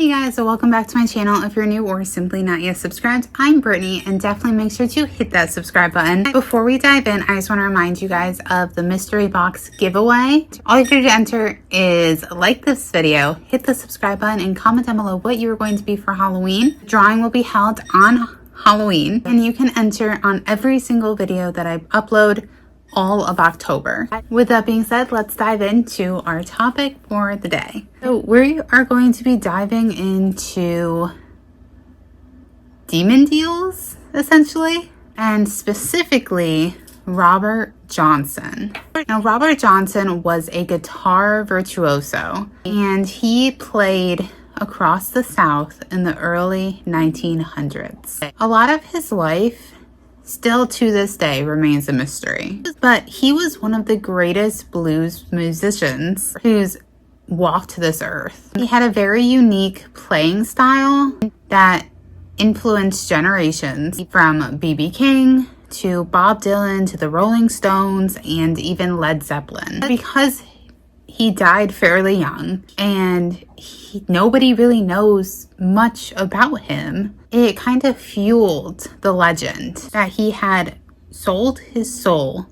Hey guys, so welcome back to my channel. If you're new or simply not yet subscribed, I'm Brittany, and definitely make sure to hit that subscribe button. Before we dive in, I just want to remind you guys of the mystery box giveaway. All you have to do to enter is like this video, hit the subscribe button, and comment down below what you are going to be for Halloween. The drawing will be held on Halloween, and you can enter on every single video that I upload all of October. With that being said, let's dive into our topic for the day. So we are going to be diving into demon deals, essentially, and specifically Robert Johnson. Now, Robert Johnson was a guitar virtuoso, and he played across the South in the early 1900s. A lot of his life still to this day remains a mystery. But he was one of the greatest blues musicians who's walked this earth. He had a very unique playing style that influenced generations, from B.B. King to Bob Dylan to the Rolling Stones and even Led Zeppelin. Because he died fairly young and nobody really knows much about him, it kind of fueled the legend that he had sold his soul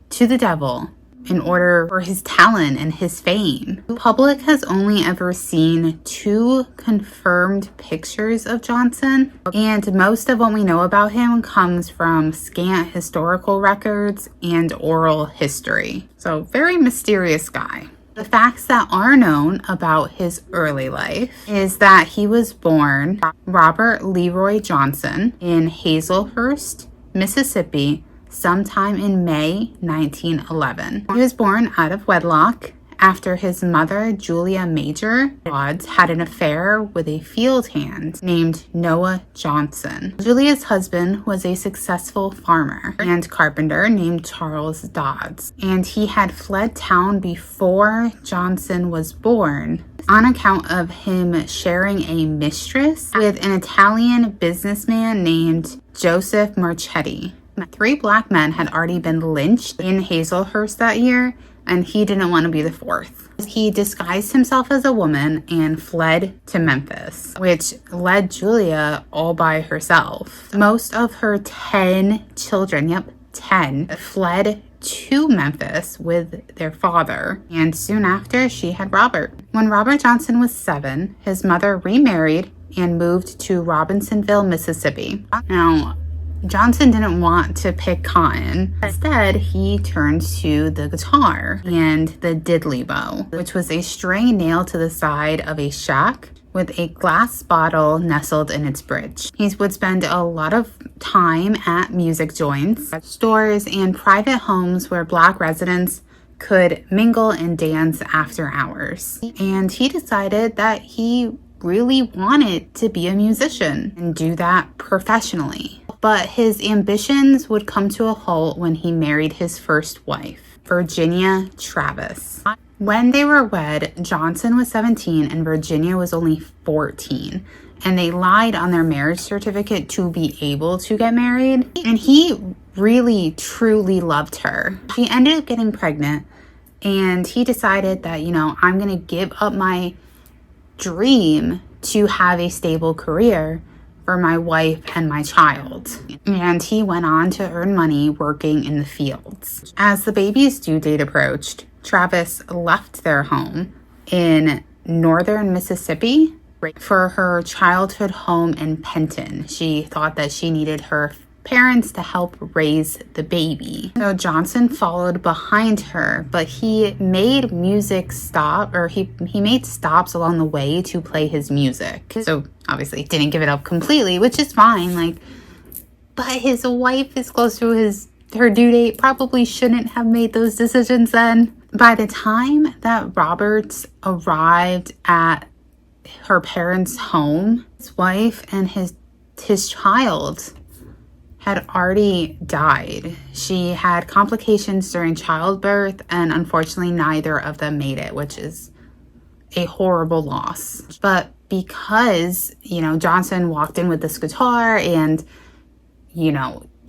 to the devil in order for his talent and his fame. The public has only ever seen 2 confirmed pictures of Johnson, and most of what we know about him comes from scant historical records and oral history. So, very mysterious guy. The facts that are known about his early life is that he was born Robert Leroy Johnson in Hazelhurst, Mississippi, sometime in May 1911. He was born out of wedlock after his mother, Julia Major Dodds, had an affair with a field hand named Noah Johnson. Julia's husband was a successful farmer and carpenter named Charles Dodds, and he had fled town before Johnson was born on account of him sharing a mistress with an Italian businessman named Joseph Marchetti. 3 black men had already been lynched in Hazelhurst that year, and he didn't want to be the 4th. He disguised himself as a woman and fled to Memphis, which led Julia all by herself. Most of her 10 children, 10, fled to Memphis with their father, and soon after she had Robert. When Robert Johnson was 7, his mother remarried and moved to Robinsonville, Mississippi. Now, Johnson didn't want to pick cotton. Instead, he turned to the guitar and the diddley bow, which was a string nailed to the side of a shack with a glass bottle nestled in its bridge. He would spend a lot of time at music joints, stores, and private homes where black residents could mingle and dance after hours. And he decided that he really wanted to be a musician and do that professionally. But his ambitions would come to a halt when he married his first wife, Virginia Travis. When they were wed, Johnson was 17 and Virginia was only 14, and they lied on their marriage certificate to be able to get married, and he really truly loved her. She ended up getting pregnant, and he decided that, I'm gonna give up my dream to have a stable career for my wife and my child. And he went on to earn money working in the fields. As the baby's due date approached, Travis left their home in northern Mississippi for her childhood home in Penton. She thought that she needed her parents to help raise the baby. So Johnson followed behind her, but he made music stop, or he made stops along the way to play his music. So obviously didn't give it up completely, which is fine. But his wife is close to her due date, probably shouldn't have made those decisions then. By the time that Roberts arrived at her parents' home, his wife and his child had already died. She had complications during childbirth, and unfortunately neither of them made it, which is a horrible loss. But because, Johnson walked in with this guitar, and,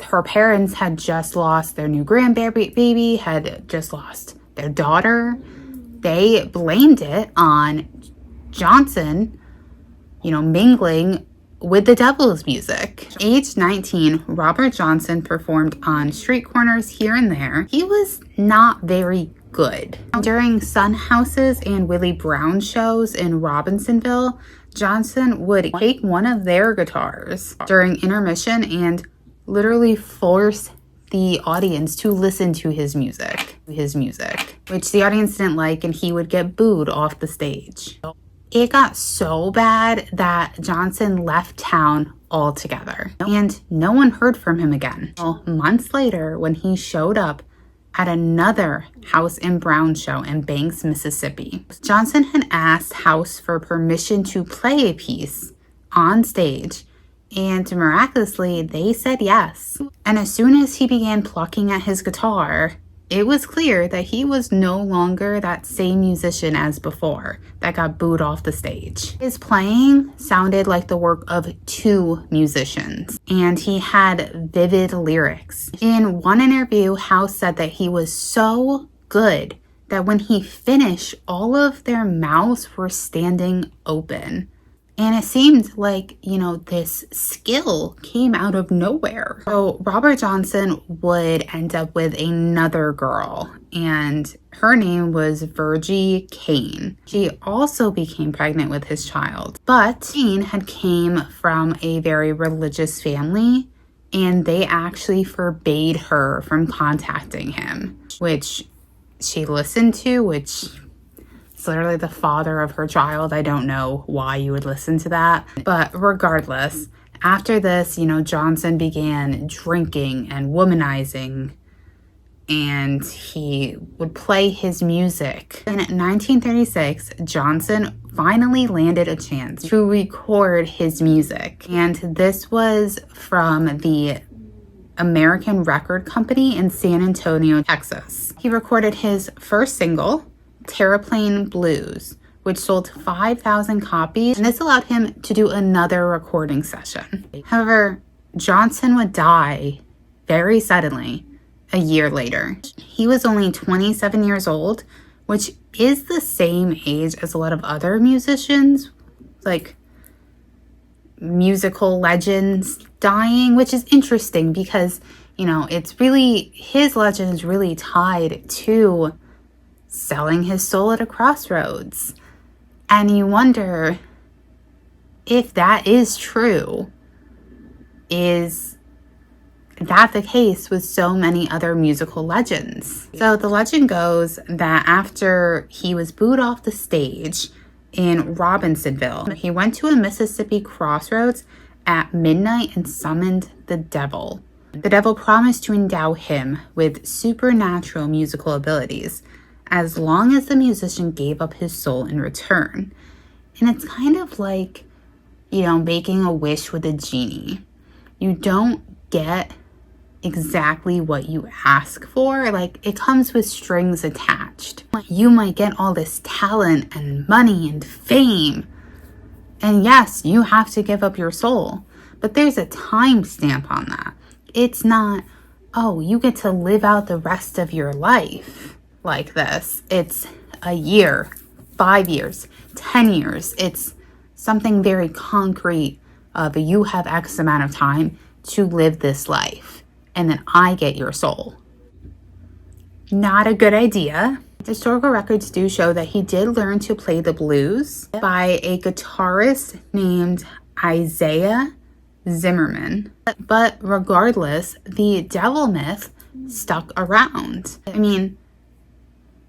her parents had just lost their new grandbaby, had just lost their daughter, they blamed it on Johnson mingling with the devil's music. Age 19, Robert Johnson performed on street corners here and there. He was not very good. During Sun Houses and Willie Brown shows in Robinsonville, Johnson would take one of their guitars during intermission and literally force the audience to listen to his music, which the audience didn't like, and he would get booed off the stage. It got so bad that Johnson left town altogether, and no one heard from him again. Well, months later, when he showed up at another House and Brown show in Banks, Mississippi, Johnson had asked House for permission to play a piece on stage, and miraculously, they said yes. And as soon as he began plucking at his guitar, it was clear that he was no longer that same musician as before that got booed off the stage. His playing sounded like the work of two musicians, and he had vivid lyrics. In one interview, House said that he was so good that when he finished, all of their mouths were standing open. And it seemed like, this skill came out of nowhere. So Robert Johnson would end up with another girl, and her name was Virgie Kane. She also became pregnant with his child. But Kane had came from a very religious family, and they actually forbade her from contacting him, which she listened to, which... it's literally the father of her child. I don't know why you would listen to that. But regardless, after this, Johnson began drinking and womanizing, and he would play his music. In 1936, Johnson finally landed a chance to record his music. And this was from the American Record Company in San Antonio, Texas. He recorded his first single, Terraplane Blues, which sold 5,000 copies, and this allowed him to do another recording session. However, Johnson would die very suddenly a year later. He was only 27 years old, which is the same age as a lot of other musicians, like musical legends dying, which is interesting because, it's really, his legend is really tied to selling his soul at a crossroads. And you wonder if that is true. Is that the case with so many other musical legends? So the legend goes that after he was booed off the stage in Robinsonville, he went to a Mississippi crossroads at midnight and summoned the devil. The devil promised to endow him with supernatural musical abilities as long as the musician gave up his soul in return. And it's kind of like, making a wish with a genie. You don't get exactly what you ask for. Like, it comes with strings attached. You might get all this talent and money and fame. And yes, you have to give up your soul. But there's a time stamp on that. It's not, you get to live out the rest of your life like this. It's a year, 5 years, 10 years. It's something very concrete of you have X amount of time to live this life, and then I get your soul. Not a good idea. Historical records do show that he did learn to play the blues by a guitarist named Isaiah Zimmerman. But regardless, the devil myth stuck around. I mean,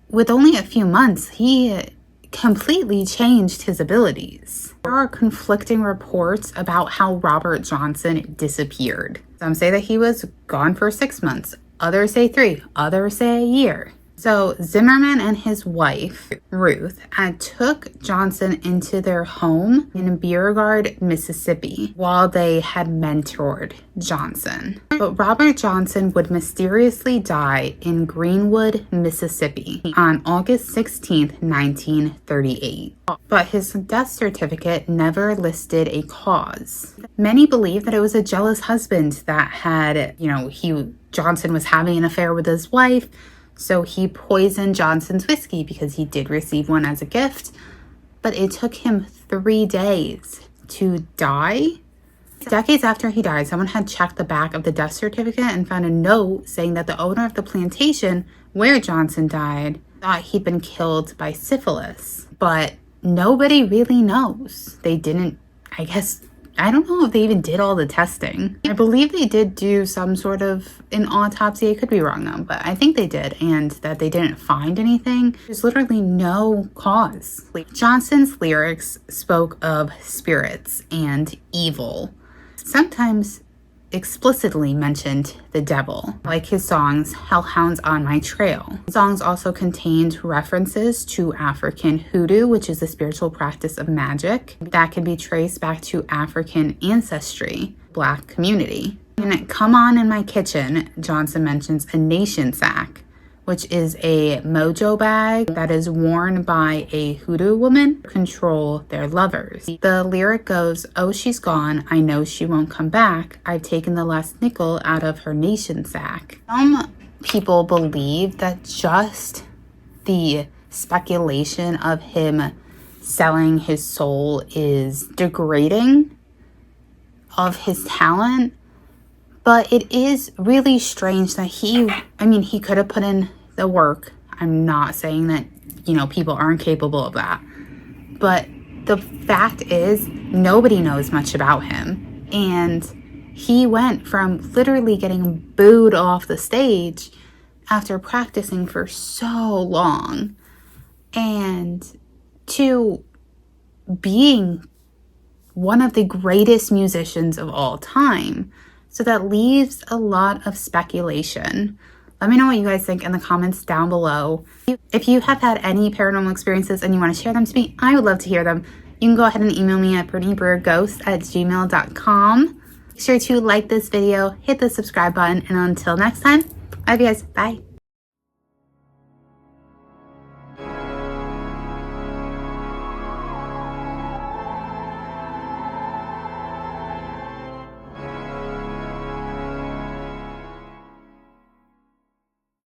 with only a few months, he completely changed his abilities. There are conflicting reports about how Robert Johnson disappeared. Some say that he was gone for 6 months. Others say 3. Others say a year. So Zimmerman and his wife, Ruth, took Johnson into their home in Beauregard, Mississippi, while they had mentored Johnson. But Robert Johnson would mysteriously die in Greenwood, Mississippi on August 16th, 1938. But his death certificate never listed a cause. Many believe that it was a jealous husband that had, Johnson was having an affair with his wife, so he poisoned Johnson's whiskey because he did receive one as a gift. But it took him 3 days to die. Decades after he died, someone had checked the back of the death certificate and found a note saying that the owner of the plantation where Johnson died thought he'd been killed by syphilis. But nobody really knows. They didn't, I guess, I don't know if they even did all the testing. I believe they did do some sort of an autopsy. I could be wrong though, but I think they did, and that they didn't find anything. There's literally no cause. Johnson's lyrics spoke of spirits and evil. Sometimes explicitly mentioned the devil, like his songs Hellhounds on My Trail. Songs also contained references to African hoodoo, which is a spiritual practice of magic that can be traced back to African ancestry, Black community. In Come On in My Kitchen, Johnson mentions a nation sack, which is a mojo bag that is worn by a hoodoo woman to control their lovers. The lyric goes, "Oh, she's gone. I know she won't come back. I've taken the last nickel out of her nation sack." Some people believe that just the speculation of him selling his soul is degrading of his talent. But it is really strange that he could have put in the work. I'm not saying that, people aren't capable of that. But the fact is, nobody knows much about him. And he went from literally getting booed off the stage after practicing for so long and to being one of the greatest musicians of all time. So that leaves a lot of speculation. Let me know what you guys think in the comments down below. If you have had any paranormal experiences and you want to share them to me, I would love to hear them. You can go ahead and email me at brittanybriereghost@gmail.com. Make sure to like this video, hit the subscribe button, and until next time, I love you guys. Bye.